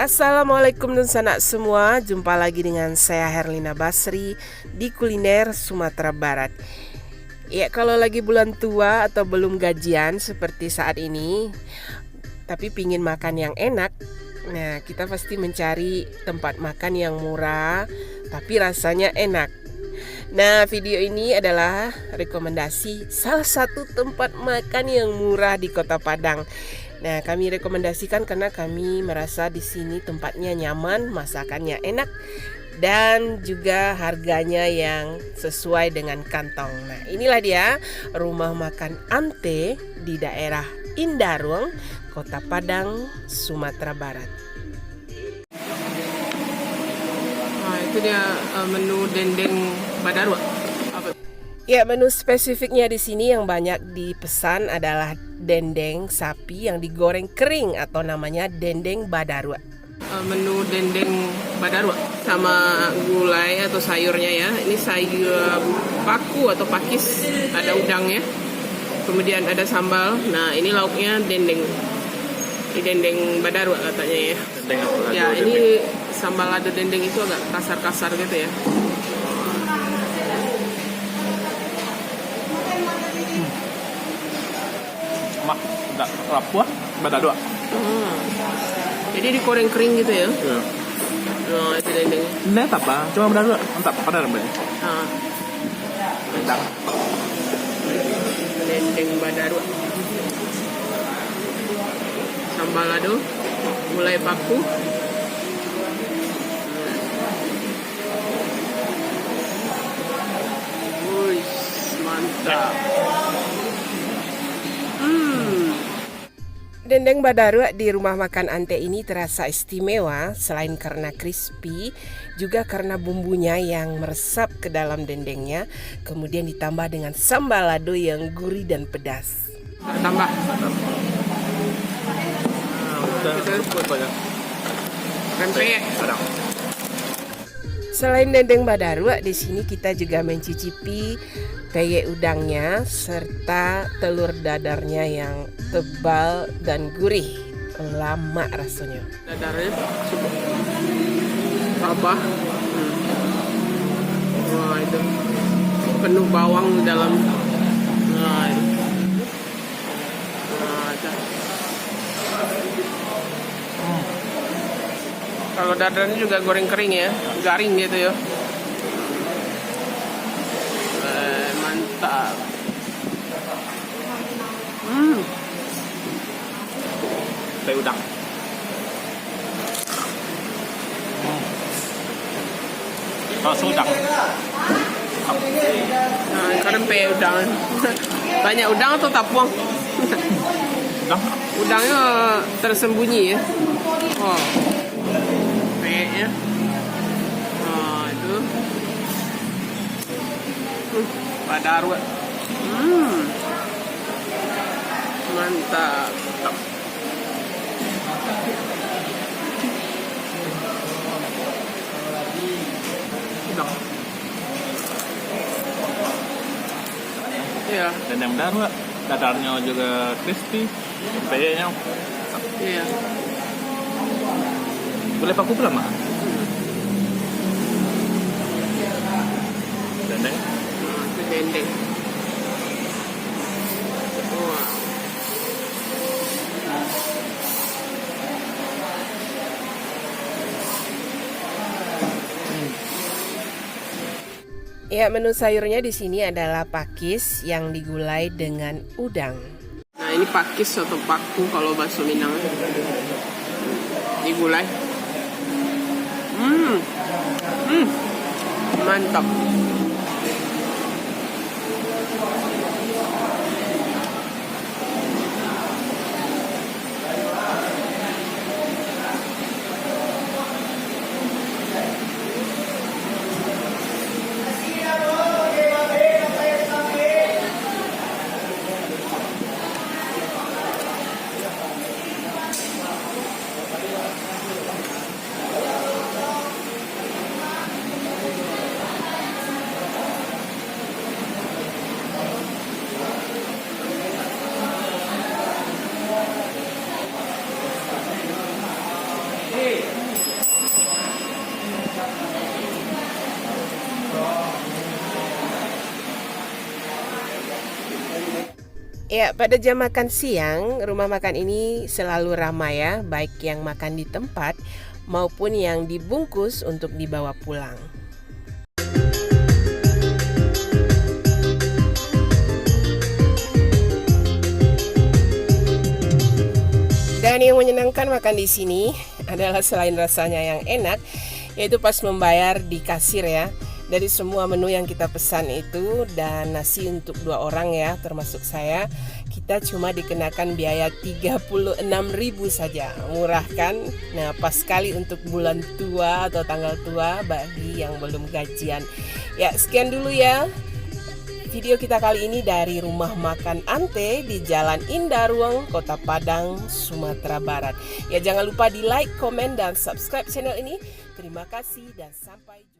Assalamualaikum dan sanak semua. Jumpa lagi dengan saya Herlina Basri di Kuliner Sumatera Barat. Ya, kalau lagi bulan tua atau belum gajian seperti saat ini, tapi pingin makan yang enak, nah kita pasti mencari tempat makan yang murah tapi rasanya enak. Nah, video ini adalah rekomendasi salah satu tempat makan yang murah di Kota Padang. Nah, kami rekomendasikan karena kami merasa di sini tempatnya nyaman, masakannya enak, dan juga harganya yang sesuai dengan kantong. Nah, inilah dia rumah makan Ante di daerah Indarung, Kota Padang, Sumatera Barat. Nah, itu dia menu dendeng badarua. Apa? Ya, menu spesifiknya di sini yang banyak dipesan adalah dendeng sapi yang digoreng kering atau namanya dendeng badarua. Menu dendeng badarua sama gulai atau sayurnya ya. Ini sayur paku atau pakis, ada udangnya. Kemudian ada sambal. Nah, ini lauknya dendeng. Ini dendeng badarua katanya ya. Ya, ini sambal lado dendeng itu agak kasar-kasar gitu ya. Mak, enggak rapuh, badarua. Jadi digoreng kering gitu ya. Iya. Nah, itu dendengnya. Ini apa? Cuma badarua, entah pada namanya. Nah, Rendang. dendeng badarua. Sambal lado, gulai paku. Wih, mantap. Dendeng badarua di rumah makan Ante ini terasa istimewa selain karena crispy, juga karena bumbunya yang meresap ke dalam dendengnya, kemudian ditambah dengan sambal lado yang gurih dan pedas. Tambah. Pempek. Selain dendeng badarua, di sini kita juga mencicipi peye udangnya serta telur dadarnya yang tebal dan gurih. Lama rasanya. Dadarnya cukup tabah. Wah, itu penuh bawang di dalam. Nah, itu. Nah, itu. Kalau dadarnya juga goreng kering ya, garing gitu ya. Mantap. Teh udang. Langsung udang. Nah, karena peye udang. Banyak udang atau tapuang? Udang. Udangnya tersembunyi ya. Oh. Peye-nya. Oh, itu. Badarua. Mantap. Udang. Iya, Dendeng badarua. Dadarnya juga crispy. Peyenya. iya. Boleh paku berapa? Dendeng. Itu dendeng. Wah. Ya, menu sayurnya di sini adalah pakis yang digulai dengan udang. Nah, ini pakis atau paku kalau bahasa Minang. Ini gulai. Mantap. Ya, pada jam makan siang, rumah makan ini selalu ramai ya, baik yang makan di tempat maupun yang dibungkus untuk dibawa pulang. Dan yang menyenangkan makan di sini adalah selain rasanya yang enak, yaitu pas membayar di kasir ya. Dari semua menu yang kita pesan itu dan nasi untuk 2 orang ya, termasuk saya, kita cuma dikenakan biaya 36.000 saja. Murah kan? Nah, pas sekali untuk bulan tua atau tanggal tua bagi yang belum gajian. Ya, sekian dulu ya video kita kali ini dari Rumah Makan Ante di Jalan Indah Ruang, Kota Padang, Sumatera Barat. Ya, jangan lupa di like, komen, dan subscribe channel ini. Terima kasih dan sampai jumpa.